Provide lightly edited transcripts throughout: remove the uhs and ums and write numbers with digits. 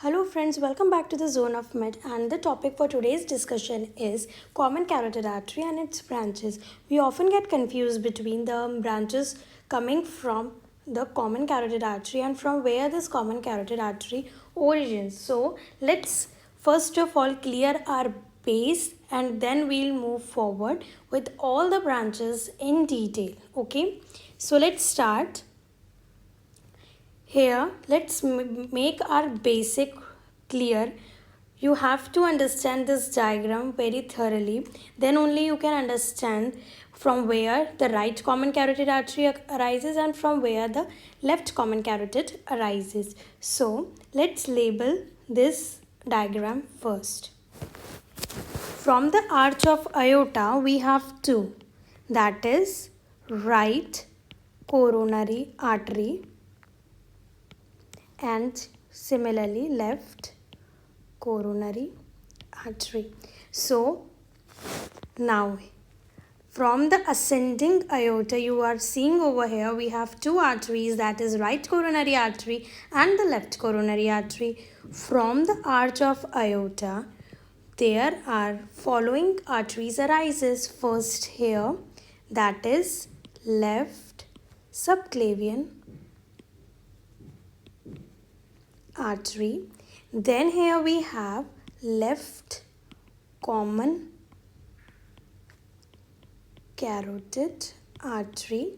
Hello friends, welcome back to the Zone of Med, and the topic for today's discussion is common carotid artery and its branches. We often get confused between the branches coming from the common carotid artery and from where this common carotid artery origins. So let's first of all clear our base and then we'll move forward with all the branches in detail. Okay, so let's start. Here, let's make our basic clear. You have to understand this diagram very thoroughly. Then only you can understand from where the right common carotid artery arises and from where the left common carotid arises. So, let's label this diagram first. From the arch of aorta, we have two. That is right coronary artery and similarly left coronary artery. So now from the ascending aorta, you are seeing over here we have two arteries, that is right coronary artery and the left coronary artery. From the arch of aorta, there are following arteries arises. First here, that is left subclavian artery. Then here we have left common carotid artery.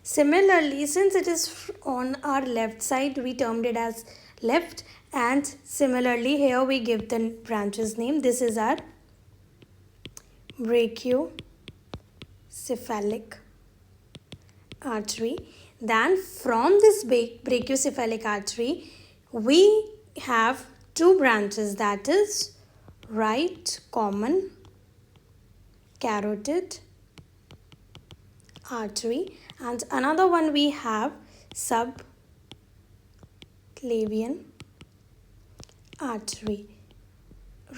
Similarly, since it is on our left side, we termed it as left, and similarly here we give the branch's name. This is our brachiocephalic artery. Then from this brachiocephalic artery, we have two branches, that is right common carotid artery and another one we have subclavian artery,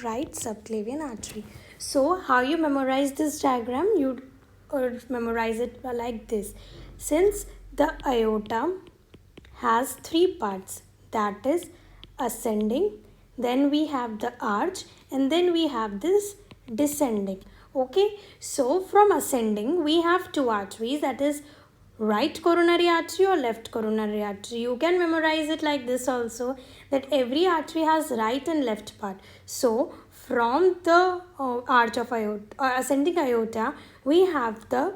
right subclavian artery. So how you memorize this diagram? You memorize it like this. Since the aorta has three parts, that is ascending, then we have the arch, and then we have this descending. Okay, so from ascending we have two arteries, that is right coronary artery or left coronary artery. You can memorize it like this also, that every artery has right and left part. So from the arch of aorta, ascending aorta, we have the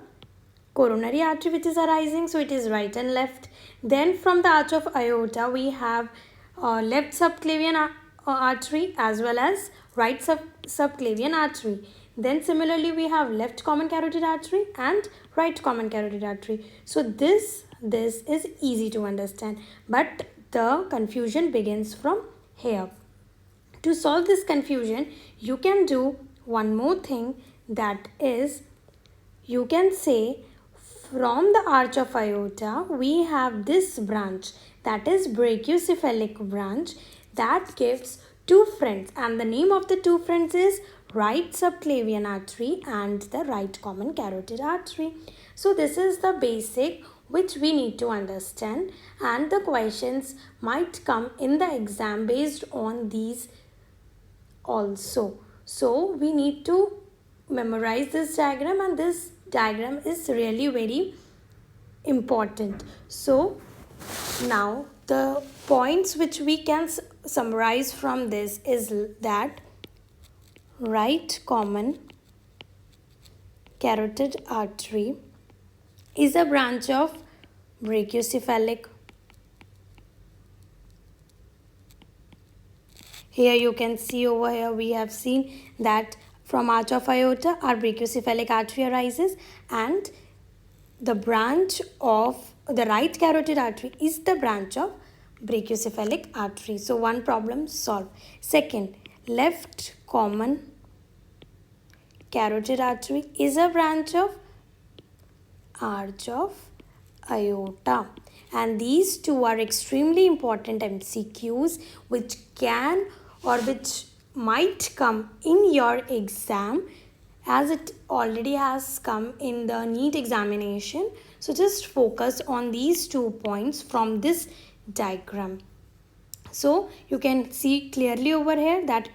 coronary artery which is arising, so it is right and left. Then from the arch of aorta we have left subclavian artery as well as right subclavian artery. Then similarly we have left common carotid artery and right common carotid artery. So this is easy to understand, but the confusion begins from here. To solve this confusion, you can do one more thing, that is you can say from the arch of aorta we have this branch, that is brachiocephalic branch, that gives two friends, and the name of the two friends is right subclavian artery and the right common carotid artery. So this is the basic which we need to understand, and the questions might come in the exam based on these also. So we need to memorize this diagram, and this diagram is really very important. So now the points which we can summarize from this is that right common carotid artery is a branch of brachiocephalic. Here you can see over here we have seen that from arch of aorta our brachiocephalic artery arises, and the branch of the right carotid artery is the branch of brachiocephalic artery. So one problem solved. Second, left common carotid artery is a branch of arch of aorta, and these two are extremely important MCQs which can or which might come in your exam, as it already has come in the NEET examination. So just focus on these 2 points from this diagram. So you can see clearly over here that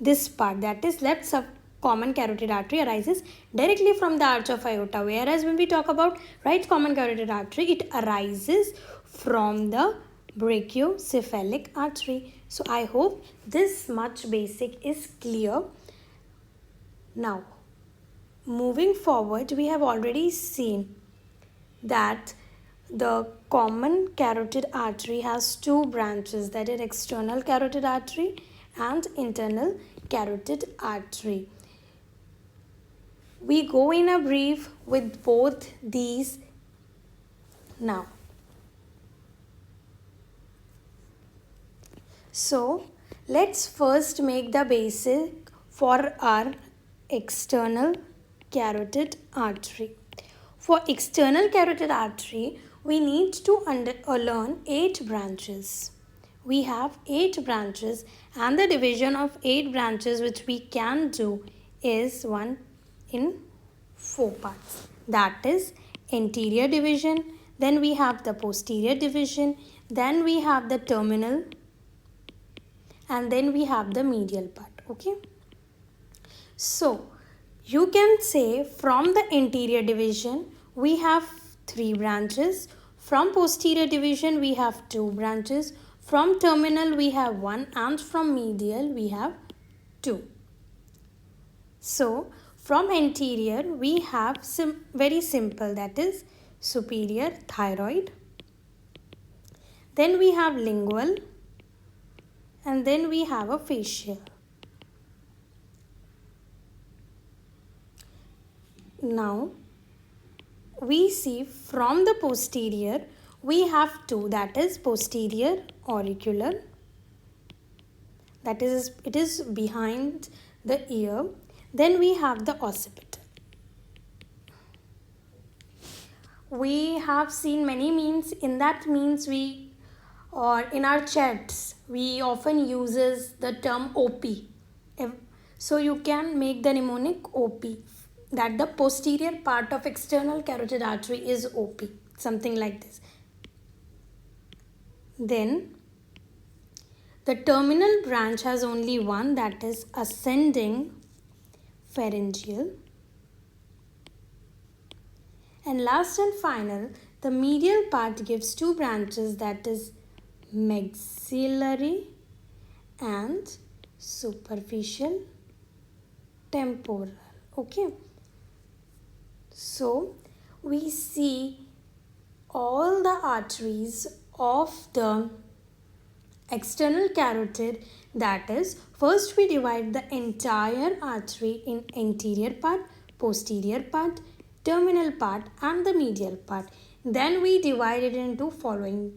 this part, that is left common carotid artery, arises directly from the arch of aorta, whereas when we talk about right common carotid artery, it arises from the brachiocephalic artery. So I hope this much basic is clear. Now moving forward, we have already seen that the common carotid artery has two branches, that is external carotid artery and internal carotid artery. We go in a brief with both these now. So let's first make the basic for our external carotid artery. For external carotid artery, we need to learn 8 branches. We have 8 branches, and the division of 8 branches which we can do is one in 4 parts. That is anterior division, then we have the posterior division, then we have the terminal, and then we have the medial part. Okay. So you can say from the anterior division we have 3 branches, from posterior division we have 2 branches, from terminal we have 1, and from medial we have 2. So from anterior we have very simple, that is superior thyroid, then we have lingual, and then we have a facial. Now we see from the posterior we have 2, that is posterior auricular, that is it is behind the ear, then we have the occipital. We have seen many memes. In that means we, or in our chats, we often uses the term OP. So you can make the mnemonic OP, that the posterior part of external carotid artery is OP, something like this. Then the terminal branch has only one, that is ascending pharyngeal. And last and final, the medial part gives 2 branches, that is maxillary and superficial temporal. Okay. So we see all the arteries of the external carotid, that is first we divide the entire artery in anterior part, posterior part, terminal part, and the medial part. Then we divide it into following,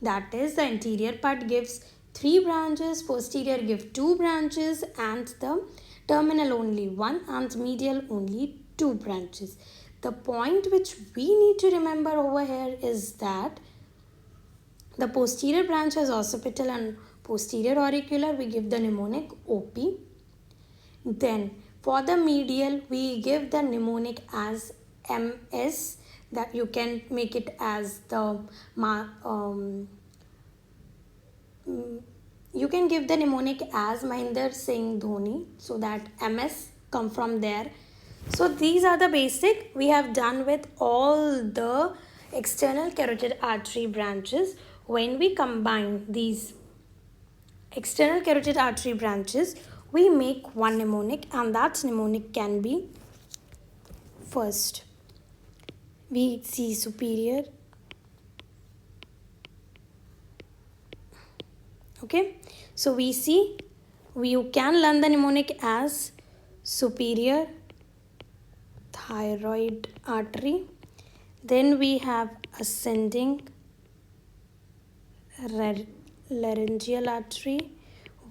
that is the anterior part gives 3 branches, posterior gives 2 branches, and the terminal only 1, and medial only 2 branches. The point which we need to remember over here is that the posterior branch has occipital and posterior auricular, we give the mnemonic OP. Then for the medial we give the mnemonic as MS, that you can make it as the you can give the mnemonic as Mahinder Singh Dhoni, so that MS come from there. So these are the basic we have done with all the external carotid artery branches. When we combine these external carotid artery branches, we make one mnemonic, and that mnemonic can be, first we see superior. Okay, so we see, you can learn the mnemonic as superior thyroid artery, then we have ascending laryngeal artery,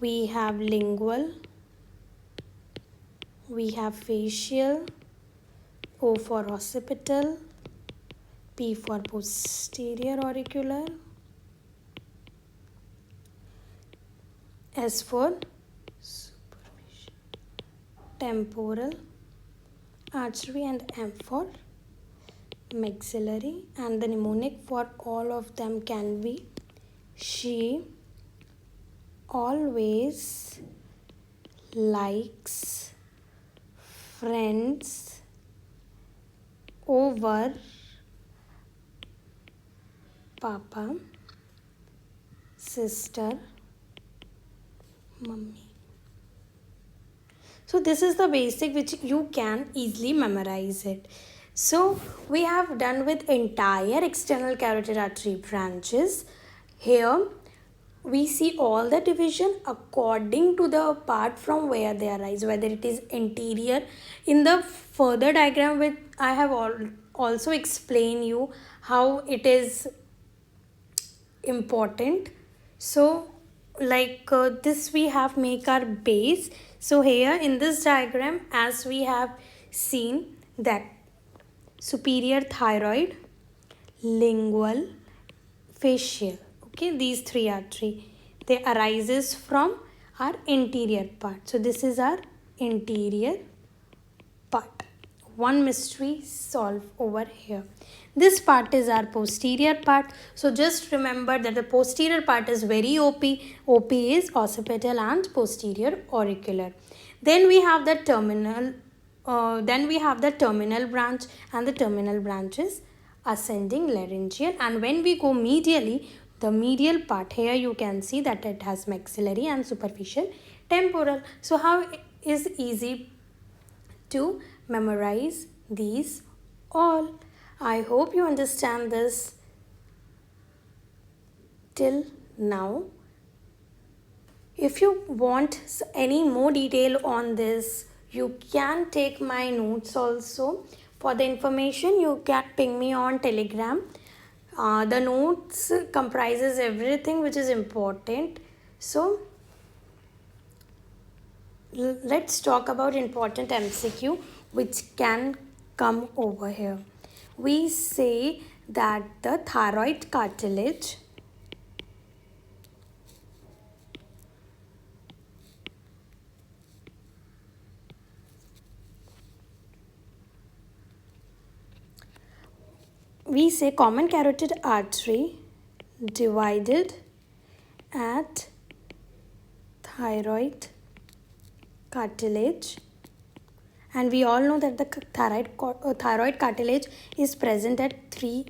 we have lingual, we have facial, O for occipital, P for posterior auricular, S for superficial temporal artery, and M for maxillary, and the mnemonic for all of them can be she, always likes friends over papa, sister, mummy. So this is the basic which you can easily memorize it. So we have done with entire external carotid artery branches. Here we see all the division according to the part from where they arise, whether it is anterior. In the further diagram which I have also explained you how it is important. So like this we have make our base. So here in this diagram, as we have seen that superior thyroid, lingual, facial, okay, these three artery, they arises from our anterior part. So this is our anterior part. One mystery solved over here. This part is our posterior part. So just remember that the posterior part is very OP. OP is occipital and posterior auricular. Then we have the terminal. Branch, and the terminal branch is ascending laryngeal. And when we go medially, the medial part, here you can see that it has maxillary and superficial temporal. So how is easy to memorize these all? I hope you understand this till now. If you want any more detail on this, you can take my notes also. For the information, you can ping me on Telegram. The notes comprises everything which is important. So let's talk about important MCQ which can come over here. We say that the thyroid cartilage common carotid artery divided at thyroid cartilage, and we all know that the thyroid cartilage is present at C3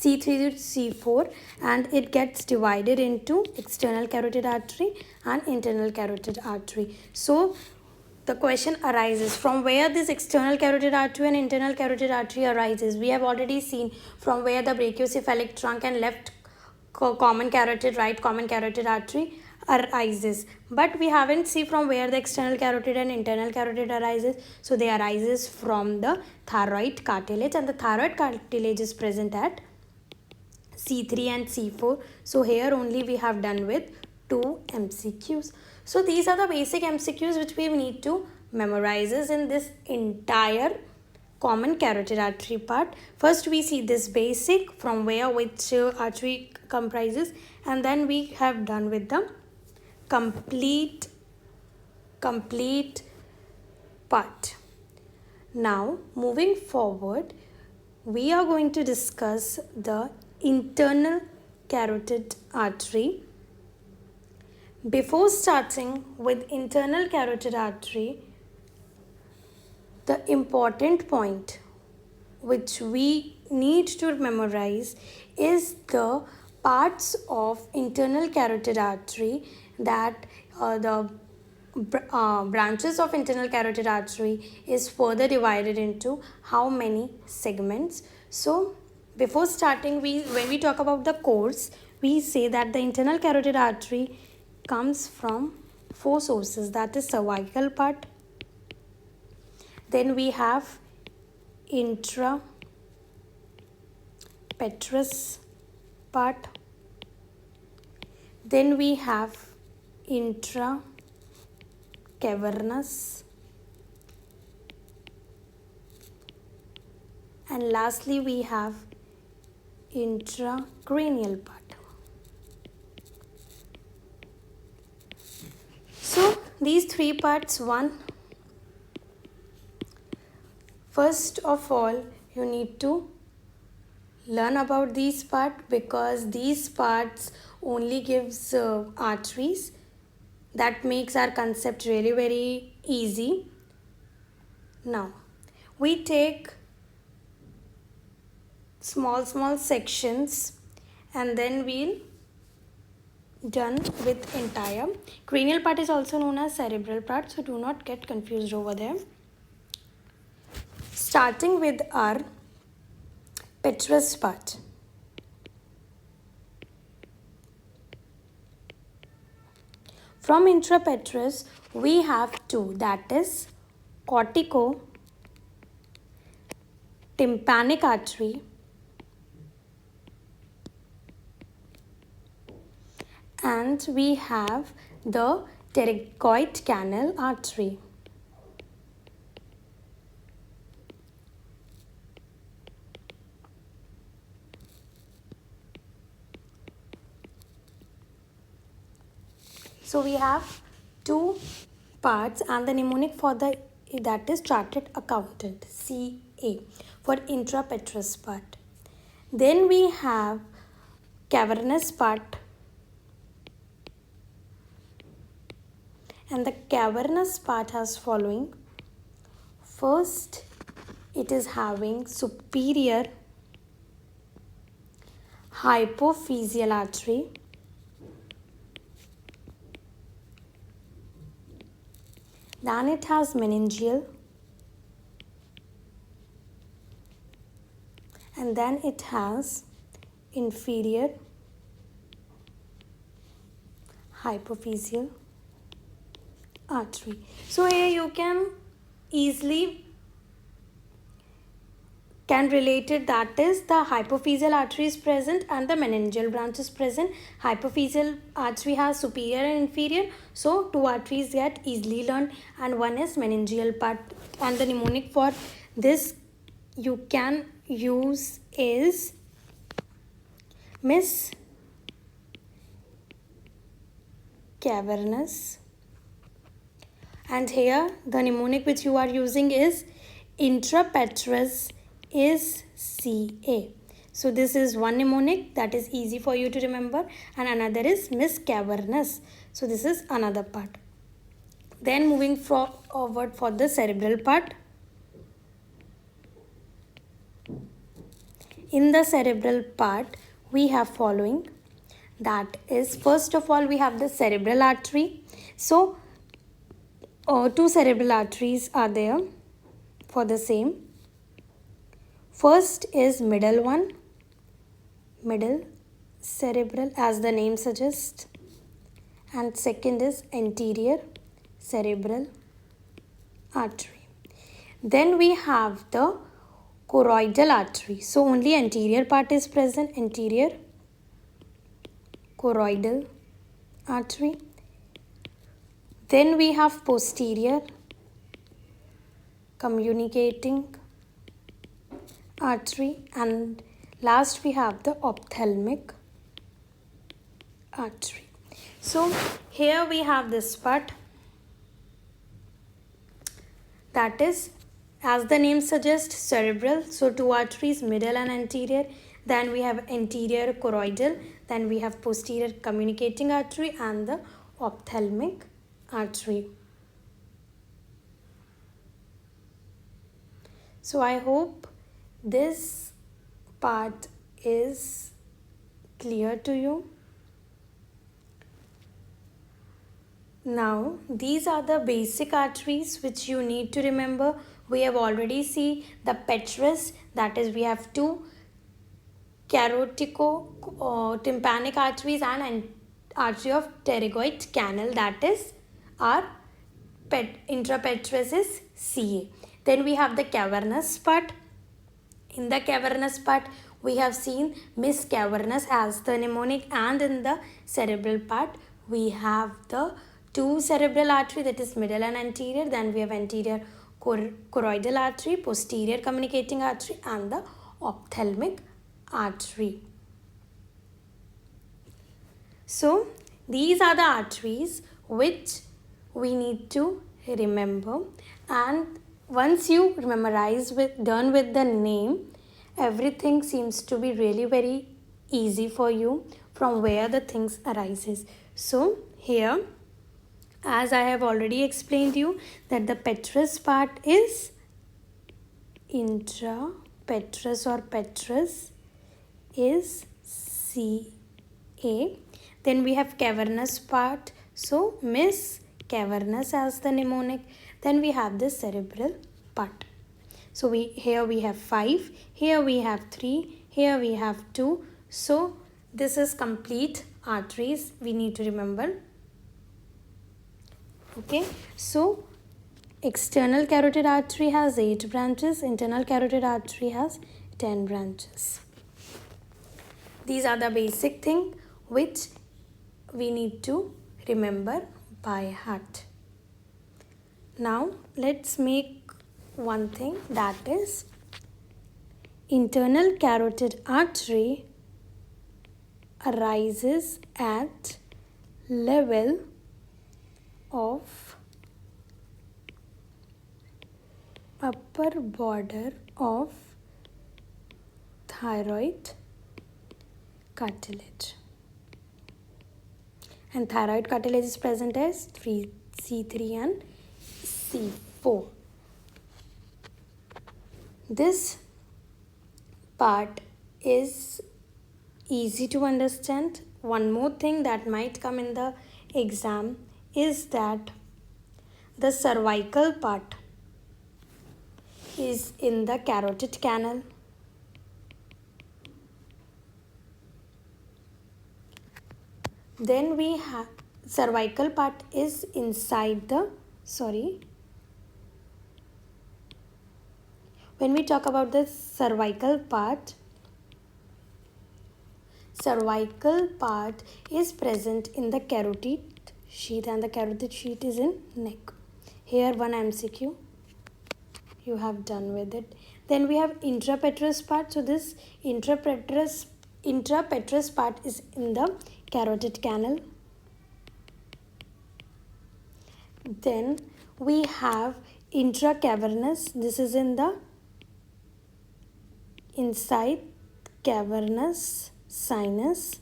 to C4, and it gets divided into external carotid artery and internal carotid artery. So the question arises from where this external carotid artery and internal carotid artery arises. We have already seen from where the brachiocephalic trunk and left common carotid, right common carotid artery arises, but we haven't seen from where the external carotid and internal carotid arises. So they arises from the thyroid cartilage, and the thyroid cartilage is present at C3 and C4. So here only we have done with 2 MCQs. So these are the basic MCQs which we need to memorize in this entire common carotid artery part. First we see this basic from where which artery comprises, and then we have done with the complete part. Now moving forward, we are going to discuss the internal carotid artery. Before starting with internal carotid artery, the important point which we need to memorize is the parts of internal carotid artery, that the branches of internal carotid artery is further divided into how many segments. So before starting, when we talk about the course, we say that the internal carotid artery comes from 4 sources, that is cervical part, then we have intrapetrous part, then we have intracavernous, and lastly we have intracranial part. So these 3 parts, first of all you need to learn about these parts, because these parts only gives arteries. That makes our concept really very easy. Now, we take small sections and then we'll done with entire. Cranial part is also known as cerebral part, so do not get confused over there. Starting with our petrous part. From intrapetrous, we have two, that is cortico-tympanic artery and we have the pterygoid canal artery. So we have two parts and the mnemonic for that is chartered accountant, CA, for intrapetrous part. Then we have cavernous part, and the cavernous part has following. First, it is having superior hypophyseal artery, then it has meningeal, and then it has inferior hypophyseal artery. So here you can easily relate it, that is the hypophyseal artery is present and the meningeal branch is present. Hypophyseal artery has superior and inferior, so two arteries get easily learned, and one is meningeal part, and the mnemonic for this you can use is Miss Cavernous, and here the mnemonic which you are using is intrapetrous is CA. So this is one mnemonic that is easy for you to remember, and another is Miss Cavernous. So this is another part. Then moving forward for the cerebral part. In the cerebral part, we have following. That is, first of all, we have the cerebral artery. So two cerebral arteries are there for the same. First is middle one, middle cerebral as the name suggests, and second is anterior cerebral artery. Then we have the choroidal artery. So only anterior part is present, anterior choroidal artery. Then we have posterior communicating artery, and last we have the ophthalmic artery. So here we have this part, that is, as the name suggests, cerebral, so two arteries, middle and anterior. Then we have anterior choroidal, then we have posterior communicating artery and the ophthalmic artery. So I hope this part is clear to you. Now, these are the basic arteries which you need to remember. We have already seen the petrous, that is, we have two carotico-tympanic arteries and an artery of pterygoid canal, that is our intrapetrous is CA. Then we have the cavernous part. In the cavernous part, we have seen Miss Cavernous as the mnemonic, and in the cerebral part, we have the two cerebral artery, that is middle and anterior. Then we have anterior choroidal artery, posterior communicating artery, and the ophthalmic artery. So these are the arteries which we need to remember, and once you memorize done with the name, everything seems to be really very easy for you. from where the things arises. So here, as I have already explained you, that the petrous part is intrapetrous or petrous is CA. Then we have cavernous part. So Miss cavernous as the mnemonic. Then we have the cerebral part. So here we have 5, here we have 3, here we have 2. So this is complete arteries we need to remember. Okay, so external carotid artery has 8 branches, internal carotid artery has 10 branches. These are the basic thing which we need to remember by heart. Now let's make one thing, that is internal carotid artery arises at level of upper border of thyroid cartilage, and thyroid cartilage is present as C3 and C4. This part is easy to understand. One more thing that might come in the exam is that the cervical part is in the carotid canal. Then we have cervical part is inside the, when we talk about the cervical part is present in the carotid sheath, and the carotid sheath is in neck. Here one MCQ, you have done with it. Then we have intrapetrous part. So this intrapetrous part is in the carotid canal. Then we have intracavernous. This is in the inside cavernous sinus.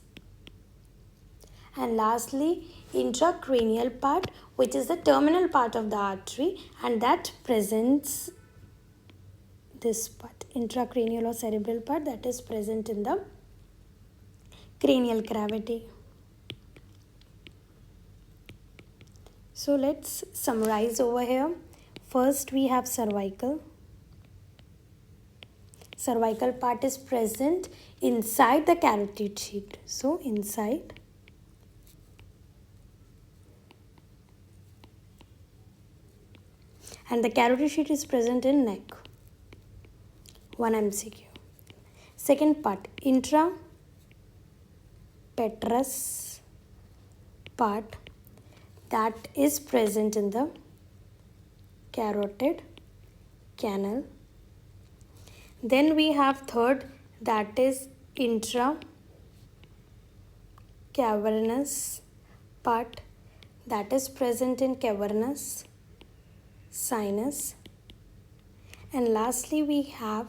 And lastly, intracranial part, which is the terminal part of the artery, and that presents this part, intracranial or cerebral part, that is present in the cranial cavity. So let's summarize over here. First we have cervical. Cervical part is present inside the carotid sheath. So inside. And the carotid sheath is present in neck. One MCQ. Second part, intrapetrous part, that is present in the carotid canal. Then we have third, that is intracavernous part, that is present in cavernous sinus. And lastly we have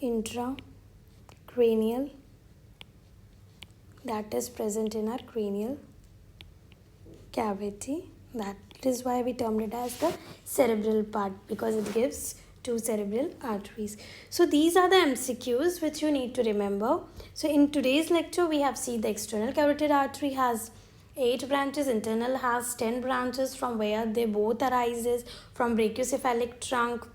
intracranial, that is present in our cranial cavity. That is why we termed it as the cerebral part, because it gives 2 cerebral arteries. So these are the MCQs which you need to remember. So in today's lecture we have seen the external carotid artery has 8 branches, internal has 10 branches, from where they both arises from brachiocephalic trunk.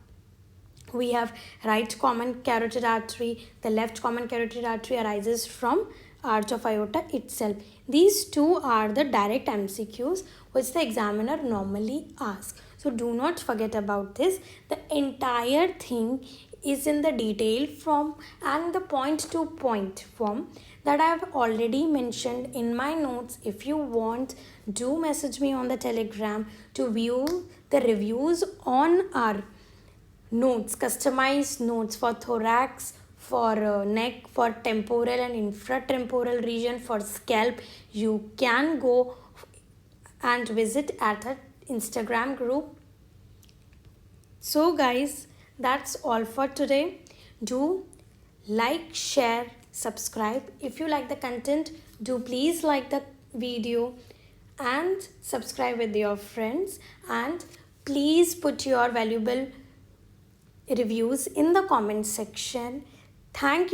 We have right common carotid artery, the left common carotid artery arises from arch of aorta itself. These two are the direct MCQs which the examiner normally asks. So do not forget about this. The entire thing is in the detail form and the point to point form that I have already mentioned in my notes. If you want, do message me on the Telegram to view the reviews on our notes, customized notes for thorax, for neck, for temporal and infratemporal region, for scalp. You can go and visit at our Instagram group. So guys, that's all for today. Do like, share, subscribe. If you like the content, Do please like the video and subscribe with your friends, and please put your valuable reviews in the comment section. Thank you.